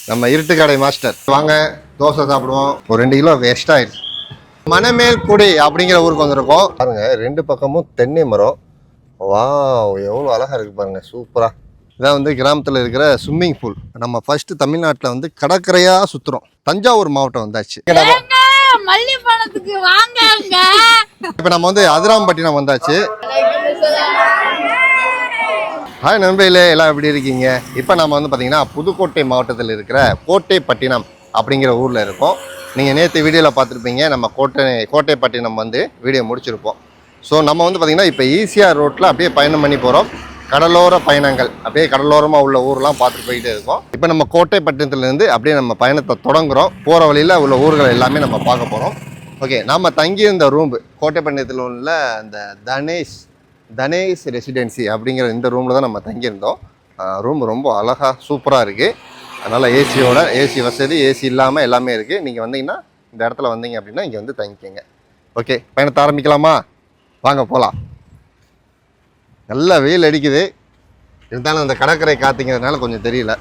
நம்ம இருட்டுக்கடை மாஸ்டர். வாங்க தோசை சாப்பிடுவோம். ஒரு 2 கிலோ வேஸ்ட் ஆயிடுச்சு. மணமேல்குடி அப்படிங்கிற ஊருக்கு வந்திருக்கோம். பாருங்க 2 பக்கமும் தென்னை மரம். வா, எவ்வளோ அழகா இருக்கு பாருங்க, சூப்பரா. இதான் வந்து கிராமத்தில் இருக்கிற ஸ்விம்மிங் பூல். நம்ம ஃபர்ஸ்ட் தமிழ்நாட்டில் வந்து கடற்கரையா சுத்துறோம். தஞ்சாவூர் மாவட்டம் வந்தாச்சு. இப்போ நம்ம வந்து அதிராம்பட்டினம் வந்தாச்சு. ஹாய் நண்பர்களே, எல்லாம் எப்படி இருக்கீங்க? இப்போ நம்ம வந்து பார்த்தீங்கன்னா புதுக்கோட்டை மாவட்டத்தில் இருக்கிற கோட்டைப்பட்டினம் அப்படிங்கிற ஊரில் இருக்கோம். நீங்கள் நேற்று வீடியோவில் பார்த்துருப்பீங்க, நம்ம கோட்டைப்பட்டினம் வந்து வீடியோ முடிச்சிருப்போம். ஸோ நம்ம வந்து பார்த்திங்கன்னா இப்போ ஈசிஆர் ரோட்டில் அப்படியே பயணம் பண்ணி போகிறோம். கடலோர பயணங்கள், அப்படியே கடலோரமாக உள்ள ஊர்லாம் பார்த்துட்டு போயிட்டே இருக்கோம். இப்போ நம்ம கோட்டைப்பட்டினத்துலேருந்து அப்படியே நம்ம பயணத்தை தொடங்குகிறோம். போகிற வழியில் உள்ள ஊர்கள் எல்லாமே நம்ம பார்க்க போகிறோம். ஓகே, நம்ம தங்கியிருந்த ரூம் கோட்டைப்பட்டினத்தில் உள்ள அந்த தனேஷ் ரெசிடென்சி அப்படிங்கிற இந்த ரூமில் தான் நம்ம தங்கியிருந்தோம். ரூம் ரொம்ப அழகாக சூப்பராக இருக்குது. அதனால் ஏசி வசதி, ஏசி இல்லாமல் எல்லாமே இருக்குது. நீங்கள் வந்தீங்கன்னா இந்த இடத்துல வந்தீங்க அப்படின்னா இங்கே வந்து தங்கிக்கங்க. ஓகே, பயணத்தை ஆரம்பிக்கலாமா? வாங்க போகலாம். நல்லா வெயில் அடிக்குது, இருந்தாலும் அந்த கடற்கரை காத்திங்கிறதுனால கொஞ்சம் தெரியல.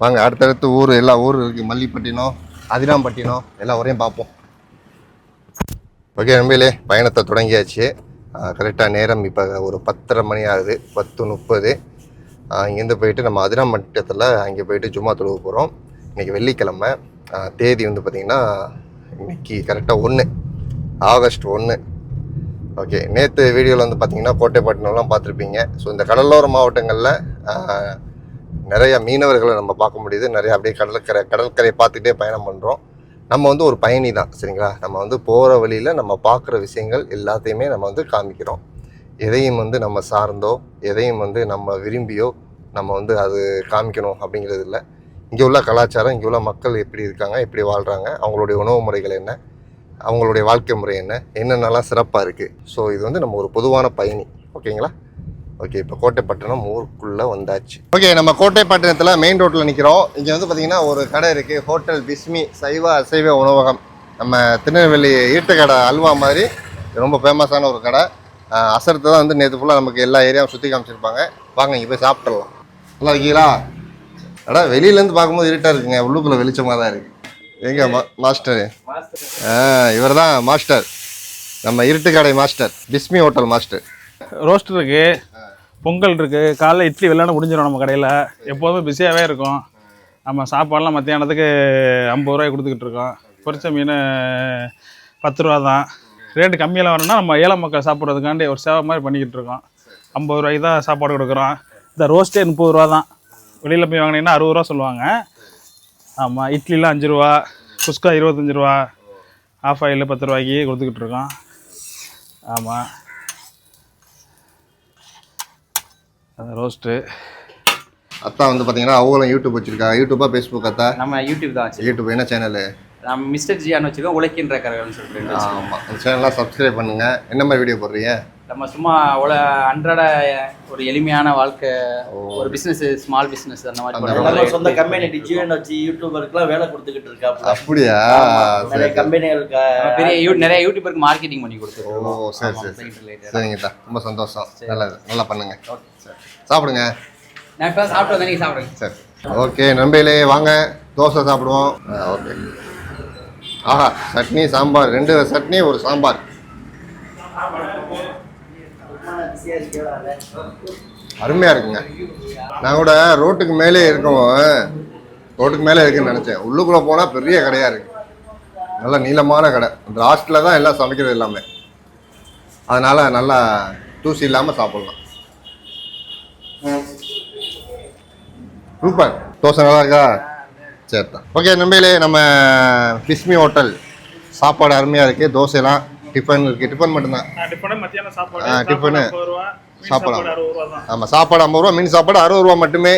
வாங்க அடுத்தடுத்து ஊர், எல்லா ஊர் இருக்குது. மல்லிப்பட்டினம், அதிராம்பட்டினம் எல்லா ஊரையும் பார்ப்போம். ஓகே நண்பர்களே, பயணத்தை தொடங்கியாச்சு. கரெக்டாக நேரம் இப்போ ஒரு 10:30 மணி ஆகுது, 10:30. இங்கேருந்து போயிட்டு நம்ம அதிராம்பட்டினத்தில் அங்கே போயிட்டு ஜும்மா தொழுக போகிறோம். இன்றைக்கி வெள்ளிக்கிழமை. தேதி வந்து பார்த்திங்கன்னா இன்றைக்கி கரெக்டாக 1 ஆகஸ்ட் 1. ஓகே, நேற்று வீடியோவில் வந்து பார்த்திங்கன்னா கோட்டைப்பட்டினம்லாம் பார்த்துருப்பீங்க. ஸோ இந்த கடலோர மாவட்டங்களில் நிறைய மீனவர்களை நம்ம பார்க்க முடியுது. நிறையா அப்படியே கடற்கரை பார்த்துக்கிட்டே பயணம் பண்ணுறோம். நம்ம வந்து ஒரு பயணி தான், சரிங்களா? நம்ம வந்து போகிற வழியில் நம்ம பார்க்குற விஷயங்கள் எல்லாத்தையுமே நம்ம வந்து காமிக்கிறோம். எதையும் வந்து நம்ம சார்ந்தோ, எதையும் வந்து நம்ம விரும்பியோ நம்ம வந்து அது காமிக்கணும் அப்படிங்கிறது இல்லை. இங்கே உள்ள கலாச்சாரம், இங்கே உள்ள மக்கள் எப்படி இருக்காங்க, எப்படி வாழ்கிறாங்க, அவங்களுடைய உணவு முறைகள் என்ன, அவங்களுடைய வாழ்க்கை முறை என்னென்னலாம் சிறப்பாக இருக்குது. ஸோ இது வந்து நம்ம ஒரு பொதுவான பயணி. ஓகேங்களா? ஓகே, இப்போ கோட்டைப்பட்டினம் ஊருக்குள்ளே வந்தாச்சு. ஓகே, நம்ம கோட்டைப்பட்டினத்தில் மெயின் ரோட்டில் நிற்கிறோம். இங்கே வந்து பார்த்திங்கன்னா ஒரு கடை இருக்குது, ஹோட்டல் பிஸ்மி சைவ அசைவ உணவகம். நம்ம திருநெல்வேலி ஈட்டுக்கடை அல்வா மாதிரி ரொம்ப ஃபேமஸான ஒரு கடை. அசரத்தை தான் வந்து நேற்று ஃபுல்லாக நமக்கு எல்லா ஏரியாவும் சுற்றி காமிச்சிருப்பாங்க. வாங்க இங்கே போய் சாப்பிட்றலாம். நல்லா இருக்கீங்களா? வெளியிலேருந்து பார்க்கும்போது இருட்டாக இருக்குங்க, உள்ளுக்குள்ளே வெளிச்சமாக தான் இருக்குது. எங்க மாஸ்டரு? இவர் தான் மாஸ்டர், நம்ம இருட்டுக்கடை master, Bismi hotel master. Roast இருக்குது, பொங்கல் இருக்குது, காலைல இட்லி வெள்ளான முடிஞ்சிடும். நம்ம கடையில் எப்போதுமே பிஸியாகவே இருக்கும். நம்ம சாப்பாடெலாம் மத்தியானத்துக்கு 50 ரூபாய் கொடுத்துக்கிட்டு இருக்கோம். பொரிச்ச மீன் 10 ரூபா தான். ரேட்டு கம்மியெல்லாம் வரணும்னா நம்ம ஏழை மக்கள் சாப்பிட்றதுக்காண்டி ஒரு சேவை மாதிரி பண்ணிக்கிட்டு இருக்கோம். 50 ரூபாய்க்கு தான் சாப்பாடு கொடுக்குறோம். இந்த ரோஸ்ட்டே 30 ரூபா தான். வெளியில் போய் வாங்கினீங்கன்னா 60 ரூபா சொல்லுவாங்க. ஆமாம், இட்லிலாம் 5 ரூபா, குஸ்கா 25 ரூபா, ஆஃப் ஆயில் 10 ரூபாய்க்கு கொடுத்துக்கிட்டு இருக்கோம். ஆமாம், அது ரோஸ்ட்டு. அத்தா வந்து பார்த்தீங்கன்னா அவங்களும் யூடியூப் வச்சுருக்காங்க. யூடியூப்பா ஃபேஸ்புக்? அத்தா நம்ம யூடியூப் தான் வச்சு. யூடியூப் என்ன சேனலு? நம்ம மிஸ்டர் ஜியான்னு வச்சுருக்கோம், உழைக்கின்ற கரகன்னு சொல்லிட்டு. ஆமாம், அந்த சேனல்லாம் சப்ஸ்கிரைப் பண்ணுங்கள். என்ன மாதிரி வீடியோ போடுறீங்க? நம்ம சும்மா அன்றாட ஒரு எளிமையான வாழ்க்கை, ஒரு பிஸ்னஸ், ஸ்மால் பிஸ்னஸ் அந்த மாதிரி. சொந்த கம்பெனி ஜியோன்னு வச்சு யூடியூபருக்குலாம் வேலை கொடுத்துக்கிட்டு இருக்கா. அப்படியா? நிறைய கம்பெனிகளுக்கு நிறைய யூடியூபருக்கு மார்க்கெட்டிங் பண்ணி கொடுத்துருக்கோம். ஓ சரி சரிங்கத்தா, ரொம்ப சந்தோஷம். நல்லா பண்ணுங்க. சாப்பிடுங்க. நான் இப்போ சாப்பிட்டு வந்தேன், நீங்கள் சாப்பிடுங்க. சரி, ஓகே நண்பர்களே, வாங்க தோசை சாப்பிடுவோம். ஓகே. ஆஹா, சட்னி சாம்பார், 2 சட்னி 1 சாம்பார். அருமையாக இருக்குங்க. நான் கூட ரோட்டுக்கு மேலே இருக்குன்னு நினச்சேன். உள்ளுக்குள்ளே போனால் பெரிய கடையாக இருக்குது, நல்ல நீளமான கடை. இந்த ஹாஸ்டலில் தான் எல்லாம் சமைக்கிறது எல்லாமே, அதனால் நல்லா தூசி இல்லாமல் சாப்பிட்லாம். சூப்பர், தோசை நல்லா இருக்கா? சரி தான். ஓகே நண்பர்களே, நம்ம பிஸ்மி ஹோட்டல் சாப்பாடு அருமையாக இருக்குது. தோசைலாம், டிஃபன் இருக்குது. டிஃபன் மட்டும்தான். டிஃபனு சாப்பாடு. ஆமாம், சாப்பாடு 50 ரூபா, மீன் சாப்பாடு 60 ரூபா மட்டுமே.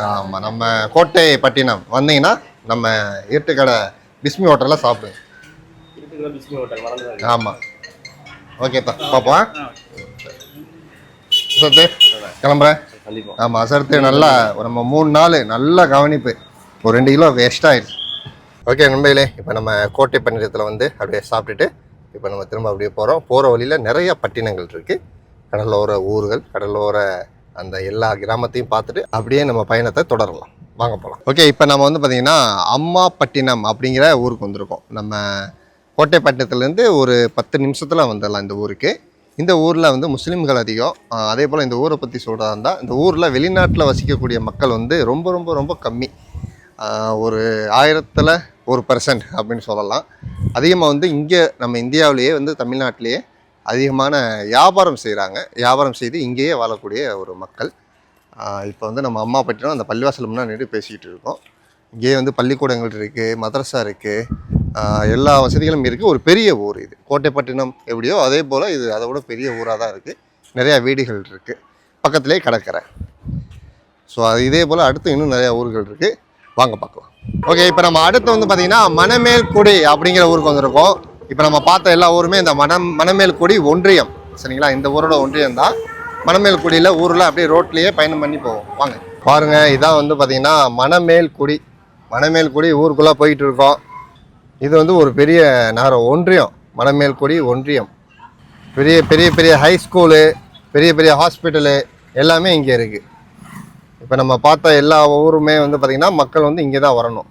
ஆமாம், நம்ம கோட்டைப்பட்டினம் வந்தீங்கன்னா நம்ம இருட்டுக்கடை பிஸ்மி ஹோட்டலில் சாப்பிடுங்க. ஆமாம், ஓகேப்பா, பார்ப்போம். அசர்த்து கிளம்புறேன். ஆமாம், அசர்த்து நல்லா நம்ம 3 நாள் நல்லா கவனிப்பு. ஒரு 2 கிலோ வேஸ்ட் ஆயிடுச்சு. ஓகே நண்பர்களே, இப்போ நம்ம கோட்டைப்பட்டினத்தில் வந்து அப்படியே சாப்பிட்டுட்டு இப்போ நம்ம திரும்ப அப்படியே போகிறோம். போகிற வழியில் நிறைய பட்டினங்கள் இருக்குது, கடலோர ஊர்கள், கடலோர அந்த எல்லா கிராமத்தையும் பார்த்துட்டு அப்படியே நம்ம பயணத்தை தொடரலாம். வாங்க போகலாம். ஓகே, இப்போ நம்ம வந்து பார்த்திங்கன்னா அம்மாப்பட்டினம் அப்படிங்கிற ஊருக்கு வந்திருக்கோம். நம்ம கோட்டைப்பட்டினத்துலேருந்து ஒரு 10 நிமிஷத்தில் வந்துடலாம் இந்த ஊருக்கு. இந்த ஊரில் வந்து முஸ்லீம்கள் அதிகம். அதே போல் இந்த ஊரை பற்றி சொல்கிறதா இருந்தால், இந்த ஊரில் வெளிநாட்டில் வசிக்கக்கூடிய மக்கள் வந்து ரொம்ப ரொம்ப ரொம்ப கம்மி. ஒரு 1000ல் 1% அப்படின்னு சொல்லலாம். அதிகமாக வந்து இங்கே நம்ம இந்தியாவிலேயே வந்து தமிழ்நாட்டிலேயே அதிகமான வியாபாரம் செய்கிறாங்க. வியாபாரம் செய்து இங்கேயே வாழக்கூடிய ஒரு மக்கள். இப்போ வந்து நம்ம அம்மாப்பட்டினம் அந்த பள்ளிவாசல் முன்னாடி நின்று பேசிக்கிட்டு இருக்கோம். இங்கேயே வந்து பள்ளிக்கூடங்கள் இருக்குது, மதரசா இருக்குது, எல்லா வசதிகளும் இருக்குது. ஒரு பெரிய ஊர் இது. கோட்டைப்பட்டினம் எப்படியோ அதே போல் இது அதை விட பெரிய ஊராக தான் இருக்குது. நிறையா வீடுகள் இருக்குது, பக்கத்துலேயே கடற்கரை. ஸோ அது இதே போல் அடுத்து இன்னும் நிறையா ஊர்கள் இருக்குது. வாங்க பார்க்கலாம். ஓகே, இப்போ நம்ம அடுத்து வந்து பார்த்திங்கன்னா மணமேல்குடி அப்படிங்கிற ஊருக்கு வந்திருக்கோம். இப்போ நம்ம பார்த்த எல்லா ஊருமே இந்த மணமேல்குடி ஒன்றியம், சரிங்களா? இந்த ஊரோட ஒன்றியம் தான். மணமேல்குடியில் ஊரில் அப்படியே ரோட்லேயே பயணம் பண்ணி போவோம். வாங்க பாருங்கள், இதான் வந்து பார்த்திங்கன்னா மணமேல்குடி ஊருக்குள்ளே போயிட்டு இருக்கோம். இது வந்து ஒரு பெரிய நகரம், ஒன்றியம், மணமேல்குடி ஒன்றியம். பெரிய பெரிய பெரிய ஹை ஸ்கூலு, பெரிய பெரிய ஹாஸ்பிட்டலு எல்லாமே இங்கே இருக்குது. இப்போ நம்ம பார்த்த எல்லா ஊருமே வந்து பார்த்திங்கன்னா மக்கள் வந்து இங்கே தான் வரணும்.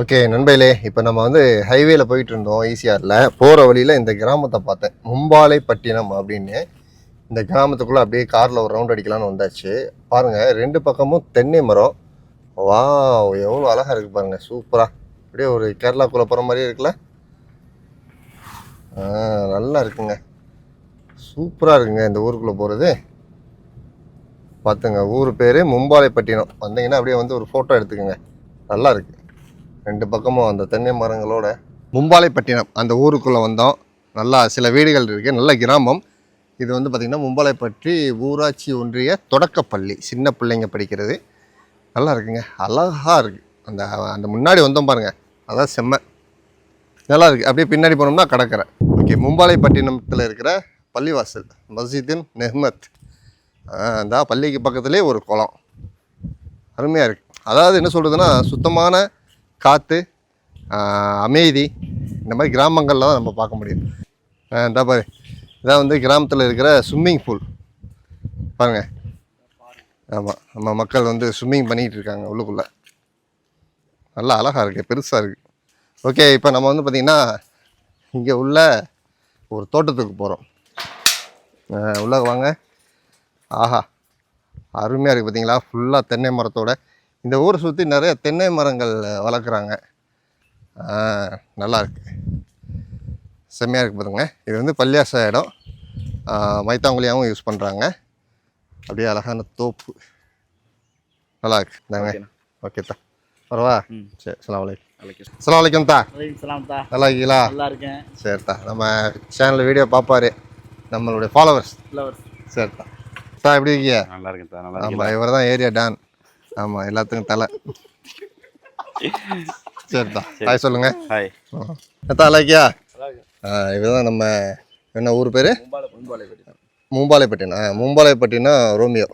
ஓகே நண்பர்களே, இப்போ நம்ம வந்து ஹைவேல போயிட்டு இருந்தோம் ஈசிஆரில். போகிற வழியில் இந்த கிராமத்தை பார்த்தேன், மும்பாலைப்பட்டினம் அப்படின்னு. இந்த கிராமத்துக்குள்ளே அப்படியே காரில் ஒரு ரவுண்ட் அடிக்கலான்னு வந்தாச்சு. பாருங்கள், 2 பக்கமும் தென்னை மரம். வா, எவ்வளோ அழகாக இருக்குது பாருங்கள், சூப்பராக. அப்படியே ஒரு கேரளாக்குள்ளே போகிற மாதிரியே இருக்குல்ல? நல்லா இருக்குங்க, சூப்பராக இருக்குங்க இந்த ஊருக்குள்ளே போகிறது. பார்த்துங்க, ஊர் பேர் மும்பாலைப்பட்டினம். வந்தீங்கன்னா அப்படியே வந்து ஒரு ஃபோட்டோ எடுத்துக்கோங்க, நல்லா இருக்குது. 2 பக்கமும் அந்த தென்னை மரங்களோட மும்பாலைப்பட்டினம் அந்த ஊருக்குள்ளே வந்தோம். நல்லா சில வீடுகள் இருக்குது, நல்ல கிராமம். இது வந்து பார்த்திங்கன்னா மும்பாலைப்பட்டி ஊராட்சி ஒன்றிய தொடக்கப்பள்ளி, சின்ன பிள்ளைங்க படிக்கிறது. நல்லா இருக்குங்க, அழகாக இருக்குது. அந்த அந்த முன்னாடி வந்தோம் பாருங்கள், அதான் செம்ம நல்லா இருக்குது. அப்படியே பின்னாடி போனோம்னா கடற்கரை. ஓகே, மும்பாலைப்பட்டினத்தில் இருக்கிற பள்ளிவாசல் மஸ்ஜிதின் நெஹ்மத். அந்த பள்ளிக்கு பக்கத்துலேயே ஒரு குளம், அருமையாக இருக்குது. அதாவது என்ன சொல்கிறதுன்னா, சுத்தமான காற்று, அமைதி இந்த மாதிரி கிராமங்களில் தான் நம்ம பார்க்க முடியும். இந்த பாரு, இதான் வந்து கிராமத்தில் இருக்கிற ஸ்விம்மிங் பூல் பாருங்கள். ஆமாம், நம்ம மக்கள் வந்து ஸ்விம்மிங் பண்ணிகிட்டு இருக்காங்க உள்ளுக்குள்ளே. நல்லா அழகாக இருக்குது, பெருசாக இருக்குது. ஓகே, இப்போ நம்ம வந்து பார்த்திங்கன்னா இங்கே உள்ள ஒரு தோட்டத்துக்கு போகிறோம். உள்ளே வாங்க. ஆஹா, அருமையாக இருக்குது பார்த்தீங்களா, ஃபுல்லாக தென்னை மரத்தோட. இந்த ஊரை சுற்றி நிறைய தென்னை மரங்கள் வளர்க்குறாங்க. நல்லா இருக்குது, செம்மையாக இருக்குது பாருங்க. இது வந்து பள்ளியாச இடம், மைத்தாங்குழியாகவும் யூஸ் பண்ணுறாங்க. அப்படியே அழகான தோப்பு, நல்லா இருக்கு. தாங்க. ஓகே தா, பரவா. சரி, அஸ்ஸலாமு அலைக்கும். அஸ்ஸலாமு அலைக்கும் தா. நல்லா இருக்கீங்களா? நல்லா இருக்கேன். சரித்தா, நம்ம சேனலில் வீடியோ பார்ப்பாரு நம்மளுடைய ஃபாலோவர்ஸ். சரித்தா தா, எப்படி இருக்கீங்க? நல்லா இருக்கேன் சார். நல்லா ஆமாம், இவர் தான் ஏரியா டான். ஆமாம், எல்லாத்துக்கும் தலை. சரித்தா, ஹாய் சொல்லுங்க. ஹாய். தா, லைக்கியா? இவர் தான் நம்ம என்ன ஊர் பேர்? மும்பாலைப்பட்டினம். மும்பாலைப்பட்டினம் ரோமியோ.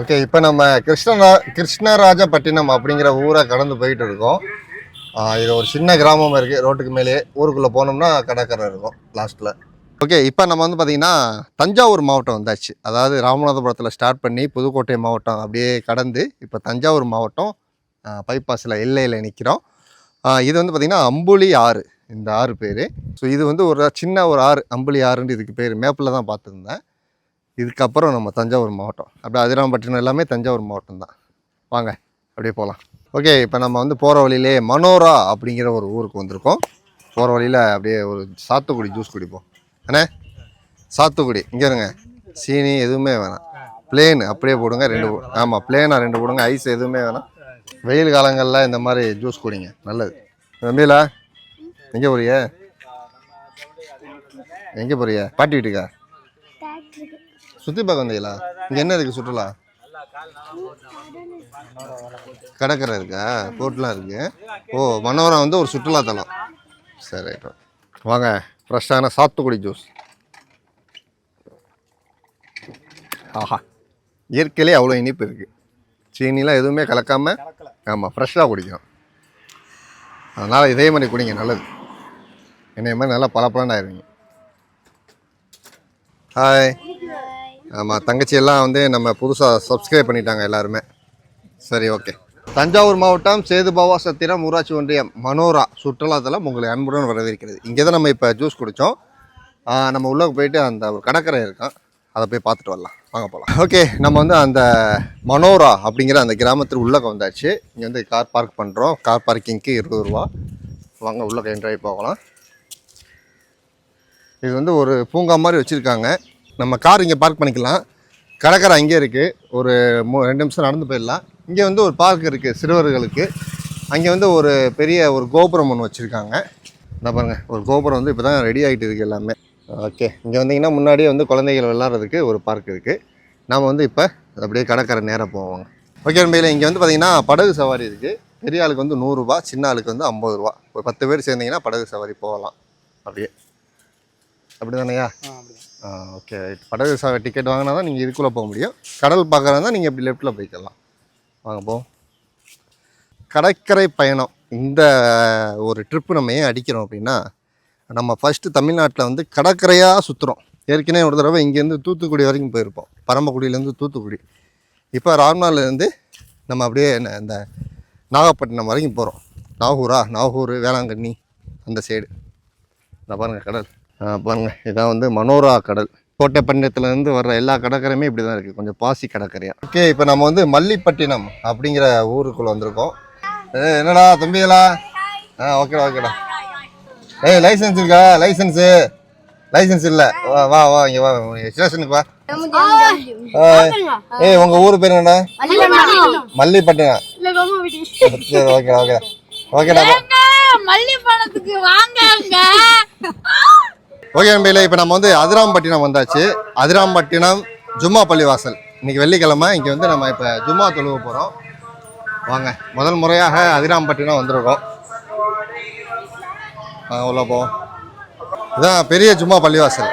ஓகே, இப்போ நம்ம கிருஷ்ணராஜப்பட்டினம் அப்படிங்கிற ஊரை கடந்து போயிட்டு இருக்கோம். இது ஒரு சின்ன கிராமம் இருக்குது, ரோட்டுக்கு மேலேயே. ஊருக்குள்ளே போனோம்னா கடற்கரை இருக்கும் லாஸ்ட்டில். ஓகே, இப்போ நம்ம வந்து பார்த்திங்கன்னா தஞ்சாவூர் மாவட்டம் வந்தாச்சு. அதாவது ராமநாதபுரத்தில் ஸ்டார்ட் பண்ணி புதுக்கோட்டை மாவட்டம் அப்படியே கடந்து இப்போ தஞ்சாவூர் மாவட்டம் பைபாஸில் எல்லையில் நிற்கிறோம். இது வந்து பார்த்திங்கன்னா அம்புலி ஆறு, இந்த ஆறு பேர். ஸோ இது வந்து ஒரு சின்ன ஒரு ஆறு, அம்புலி ஆறுன்னு இதுக்கு பேர். மேப்பில் தான் பார்த்துருந்தேன். இதுக்கப்புறம் நம்ம தஞ்சாவூர் மாவட்டம், அப்படியே அதிராம்பட்டினம் எல்லாமே தஞ்சாவூர் மாவட்டம் தான். வாங்க அப்படியே போகலாம். ஓகே, இப்போ நம்ம வந்து போகிற வழியிலே மனோரா அப்படிங்கிற ஒரு ஊருக்கு வந்திருக்கோம். போகிற வழியில் அப்படியே ஒரு சாத்துக்குடி ஜூஸ் குடிப்போம். அண்ணே, சாத்துக்குடி இங்கே இருங்க, சீனி எதுவுமே வேணாம், பிளேன் அப்படியே போடுங்க 2. ஆமாம், பிளேனாக 2 போடுங்க, ஐஸ் எதுவுமே வேணாம். வெயில் காலங்களில் இந்த மாதிரி ஜூஸ் குடிங்க, நல்லது. தம்பிலா, எங்கே போறிய? எங்கே போறிய? பாட்டி வீட்டுக்கா? சுற்றி பார்க்க வந்தீங்களா? இங்கே என்ன இருக்குது சுற்றுலா? கடற்கரை இருக்கா, போட்லாம் இருக்குது. ஓ, மனோரம் வந்து ஒரு சுற்றுலா தலம். சரி, இப்போ வாங்க, ஃப்ரெஷ்ஷான சாத்துக்குடி ஜூஸ். ஆஹா, இயற்கையிலே அவ்வளோ இனிப்பு இருக்குது. சீனிலாம் எதுவுமே கலக்காமல், ஆமாம், ஃப்ரெஷ்ஷாக குடிக்கணும். அதனால் இதே மாதிரி குடிங்க, நல்லது. என்னைய மாதிரி நல்லா பளபளன்னு ஆயிடுவீங்க. ஹாய். ஆமாம், தங்கச்சி எல்லாம் வந்து நம்ம புதுசாக சப்ஸ்கிரைப் பண்ணிட்டாங்க எல்லாருமே. சரி, ஓகே. தஞ்சாவூர் மாவட்டம் சேதுபாவா சத்திரம் ஊராட்சி ஒன்றியம் மனோரா சுற்றுலாத்தலம் உங்களை அன்புடன் வரவேற்கிறது. இங்கே தான் நம்ம இப்போ ஜூஸ் குடித்தோம். நம்ம உள்ளே போயிட்டு அந்த ஒரு கடற்கரை இருக்கும், அதை போய் பார்த்துட்டு வரலாம். வாங்க போகலாம். ஓகே, நம்ம வந்து அந்த மனோரா அப்படிங்கிற அந்த கிராமத்தில் உள்ளே வந்தாச்சு. இங்கே வந்து கார் பார்க் பண்ணுறோம். கார் பார்க்கிங்க்கு 20 ரூபா. வாங்க உள்ளே என்ட்ராகி போகலாம். இது வந்து ஒரு பூங்கா மாதிரி வச்சுருக்காங்க. நம்ம கார் இங்கே பார்க் பண்ணிக்கலாம். கடற்கரை அங்கே இருக்குது. ஒரு 2 நிமிஷம் நடந்து போயிடலாம். இங்கே வந்து ஒரு பார்க் இருக்குது சிறுவர்களுக்கு. அங்கே வந்து ஒரு பெரிய ஒரு கோபுரம் ஒன்று வச்சுருக்காங்க. என்ன பாருங்கள், ஒரு கோபுரம் வந்து இப்போ தான் ரெடி ஆகிட்டு இருக்குது எல்லாமே. ஓகே, இங்கே வந்தீங்கன்னா முன்னாடியே வந்து குழந்தைகள் விளாட்றதுக்கு ஒரு பார்க் இருக்குது. நாம் வந்து இப்போ அப்படியே கடற்கரை நேராக போவோங்க. ஓகே நண்பர்களே, இங்கே வந்து பார்த்திங்கன்னா படகு சவாரி இருக்குது. பெரிய ஆளுக்கு வந்து 100 ரூபா, சின்ன ஆளுக்கு வந்து 50 ரூபா. ஒரு 10 பேர் சேர்ந்தீங்கன்னா படகு சவாரி போகலாம். அப்படியே அப்படி தானேயா? ஓகே, படகு சவாரி டிக்கெட் வாங்கினா தான் நீங்கள் இதுக்குள்ளே போக முடியும். கடல் பார்க்குறதா தான் நீங்கள் இப்படி லெஃப்ட்டில் போய்க்கலாம். வாங்க போ. கடற்கரை பயணம் இந்த ஒரு ட்ரிப்பு நம்ம ஏன் அடிக்கிறோம் அப்படின்னா, நம்ம ஃபஸ்ட்டு தமிழ்நாட்டில் வந்து கடற்கரையாக சுற்றுறோம். ஏற்கனவே ஒரு தடவை இங்கேருந்து தூத்துக்குடி வரைக்கும் போயிருப்போம். பரமக்குடியிலேருந்து தூத்துக்குடி. இப்போ ராம்நாள்லேருந்து நம்ம அப்படியே இந்த நாகப்பட்டினம் வரைக்கும் போகிறோம். நாகூர், வேளாங்கண்ணி அந்த சைடு. நான் பாருங்கள் கடல். பாருங்கள், இதான் வந்து மனோரா கடல். கோட்டைப்பட்டினத்துலேருந்து வர்ற எல்லா கடற்கரையுமே இப்படி தான் இருக்குது, கொஞ்சம் பாசி கடற்கரையாக. ஓகே, இப்போ நம்ம வந்து மல்லிப்பட்டினம் அப்படிங்கிற ஊருக்குள்ளே வந்திருக்கோம். என்னடா தம்பிகளா? ஓகேடா. லைசன்ஸ் இருக்கா? லைசன்ஸ் இல்லை. வா இங்கே வா, ஸ்டேஷனுக்கு வா. உங்கள் ஊர் பேர் என்ன? மல்லிப்பட்டினம். சரி, ஓகேடா. ஓகே நண்பர்களே, இப்போ நம்ம வந்து அதிராம்பட்டினம் வந்தாச்சு. அதிராம்பட்டினம் ஜும்மா பள்ளிவாசல். இன்றைக்கி வெள்ளிக்கிழமை. இங்கே வந்து நம்ம இப்போ ஜும்மா தொழுவ போகிறோம். வாங்க, முதல் முறையாக அதிராம்பட்டினம் வந்திருக்கோம். உள்ள போவோம். இதுதான் பெரிய ஜும்மா பள்ளிவாசல்.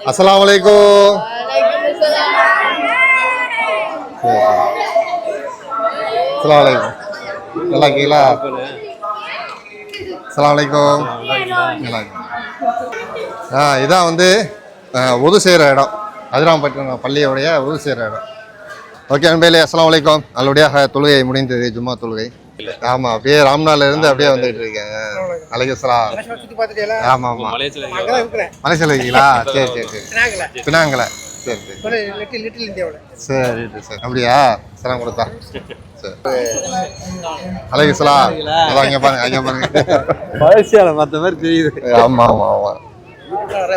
அஸ்ஸலாமு அலைக்கும். அஸ்ஸலாமு அலைக்கும். நல்லா இருக்கீங்களா? அஸ்ஸலாமு அலைக்கும். நல்லா இருக்கு. இதான் வந்து உது செய்கிற இடம். அதிராம்பட்டினம் பள்ளியோடைய உது செய்கிற இடம். ஓகே நண்பர்களே, அஸ்ஸலாமு அலைக்கும். நல்லபடியாக தொழுகை முடிந்தது, ஜும்மா தொழுகை. ஆமாம், அப்படியே ராம்நாள்ல இருந்து அப்படியே வந்துட்டு இருக்கேன். அலைக்கும் சலாம். ஆமாம், மலேசியாவில் இருக்கீங்களா? சரி. பினாங்கலை. சரி. அப்படியா? சலாம் கொடுத்தா. சரி. அலைக்கும் சலாம். அதான் அங்கே பாருங்க. மலேசியாவில் மற்ற மாதிரி தெரியுது. ஆமாம்.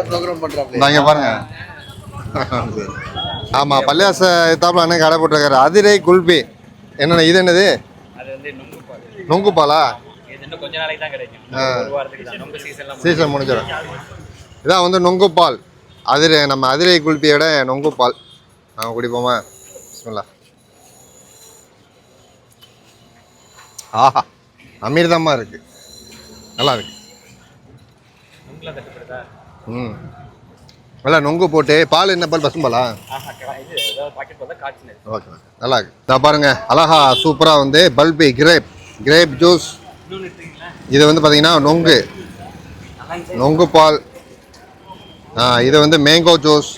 ப்ரோக்ராம் பண்ணுறாங்க. அங்கே பாருங்க. ஆமாம், பள்ளியாச தாப்பில் அண்ணன் கடை போட்டிருக்காரு. அதிரை குல்பி. என்னென்ன இது? என்னது? நொங்கு பாலா? கொஞ்ச நாளைக்கு தான் கிடைக்கும். சீசன் முடிஞ்சிடும். இதான் வந்து நொங்கு பால். நம்ம அதிரை குல்பியோட நொங்கு பால். நாங்கள் குடிப்போமா? பிஸ்மில்லா. ஆஹா, அமிர்தமாக இருக்குது. நல்லா இருக்கு. நல்லா நொங்கு போட்டு பால். என்ன பால்? பசும்பாலா? ஓகே, நல்லா இருக்கு. இதை பாருங்க, அழகா சூப்பராக வந்து பல்பி கிரேப் ஜூஸ். இது வந்து பார்த்தீங்கன்னா நொங்கு பால். இது வந்து மேங்கோ ஜூஸ்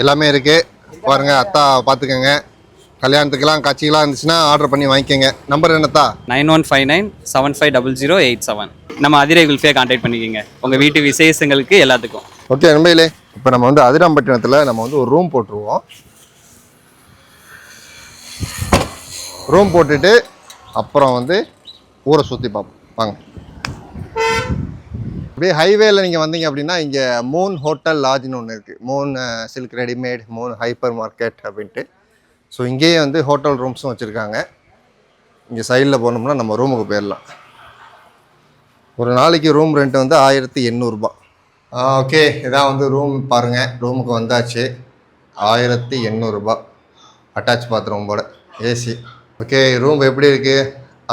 எல்லாமே இருக்குது. பாருங்கள், அத்தா பார்த்துக்கோங்க. கல்யாணத்துக்கெல்லாம் காட்சிகளாக இருந்துச்சுன்னா ஆர்டர் பண்ணி வாங்கிக்கோங்க. நம்பர் என்னத்தா? 91597557. நம்ம அதிரை குல்ஃபியை கான்டாக்ட் பண்ணிக்கோங்க உங்கள் வீட்டு விசேஷங்களுக்கு எல்லாத்துக்கும். ஓகே நண்பர்களே, இப்போ நம்ம வந்து அதிராம்பட்டினத்தில் நம்ம வந்து ஒரு ரூம் போட்டுருவோம். ரூம் போட்டுட்டு அப்புறம் வந்து ஊரை சுற்றி பார்ப்போம். வாங்க. அப்படியே ஹைவேல நீங்கள் வந்தீங்க அப்படின்னா இங்கே மூன் ஹோட்டல் லாட்ஜ்னு ஒன்று இருக்குது. Moon silk readymade, Moon hyper market அப்படின்ட்டு. ஸோ இங்கேயே வந்து ஹோட்டல் ரூம்ஸும் வச்சுருக்காங்க. இங்கே சைடில் போனோம்னா நம்ம ரூமுக்கு போயிடலாம். ஒரு நாளைக்கு ரூம் ரெண்ட் வந்து 1800 ரூபா. ஓகே, இதான் வந்து ரூம் பாருங்கள். ரூமுக்கு வந்தாச்சு. 1800 ரூபா. அட்டாச் பாத்ரூமோட ஏசி. ஓகே, ரூம் எப்படி இருக்குது?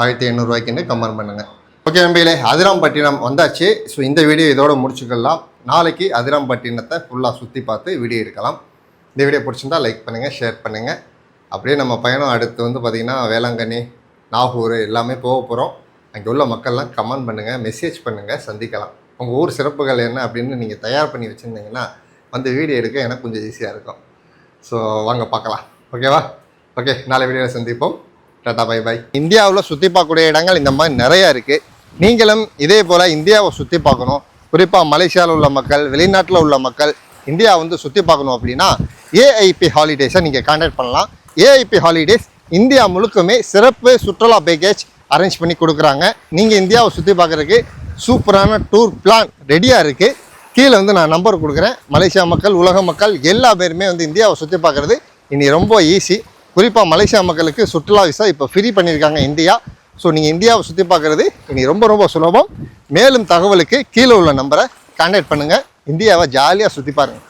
1800 ரூபாய்க்குன்னு கமெண்ட் பண்ணுங்கள். ஓகே நண்பர்களே, அதிராம்பட்டினம் வந்தாச்சு. ஸோ இந்த வீடியோ இதோட முடிச்சுக்கலாம். நாளைக்கு அதிராம்பட்டினத்தை ஃபுல்லாக சுற்றி பார்த்து வீடியோ எடுக்கலாம். இந்த வீடியோ பிடிச்சிருந்தால் லைக் பண்ணுங்கள், ஷேர் பண்ணுங்கள். அப்படியே நம்ம பயணம் அடுத்து வந்து பார்த்திங்கன்னா வேளாங்கண்ணி, நாகூர் எல்லாமே போக போகிறோம். அங்கே உள்ள மக்கள்லாம் கமெண்ட் பண்ணுங்கள், மெசேஜ் பண்ணுங்கள், சந்திக்கலாம். உங்கள் ஊர் சிறப்புகள் என்ன அப்படின்னு நீங்கள் தயார் பண்ணி வச்சுருந்தீங்கன்னா வந்து வீடியோ எடுக்க எனக்கு கொஞ்சம் ஈஸியாக இருக்கும். ஸோ வாங்க பார்க்கலாம். ஓகேவா? ஓகே, நாளை வீடியோவில் சந்திப்போம். Tata, bye bye. இந்தியாவில் சுற்றி பார்க்கக்கூடிய இடங்கள் இந்த மாதிரி நிறையா இருக்குது. நீங்களும் இதே போல் இந்தியாவை சுற்றி பார்க்கணும், குறிப்பாக மலேசியாவில் உள்ள மக்கள், வெளிநாட்டில் உள்ள மக்கள் இந்தியா வந்து சுற்றி பார்க்கணும் அப்படின்னா ஏஐபி ஹாலிடேஸை நீங்கள் கான்டாக்ட் பண்ணலாம். ஏஐபி ஹாலிடேஸ் இந்தியா முழுக்கமே சிறப்பு சுற்றுலா பேக்கேஜ் அரேஞ்ச் பண்ணி கொடுக்குறாங்க. நீங்கள் இந்தியாவை சுற்றி பார்க்குறதுக்கு சூப்பரான டூர் பிளான் ரெடியாக இருக்குது. கீழே வந்து நான் நம்பர் கொடுக்குறேன். மலேசியா மக்கள், உலக மக்கள் எல்லா பேருமே வந்து இந்தியாவை சுற்றி பார்க்குறது இனி ரொம்ப ஈஸி. குறிப்பாக மலேசியா மக்களுக்கு சுற்றுலா விசா இப்போ ஃப்ரீ பண்ணியிருக்காங்க இந்தியா. ஸோ நீங்கள் இந்தியாவை சுற்றி பார்க்குறது இனி ரொம்ப ரொம்ப சுலபம். மேலும் தகவலுக்கு கீழே உள்ள நம்பரை கான்டாக்ட் பண்ணுங்கள். இந்தியாவை ஜாலியாக சுற்றி பாருங்கள்.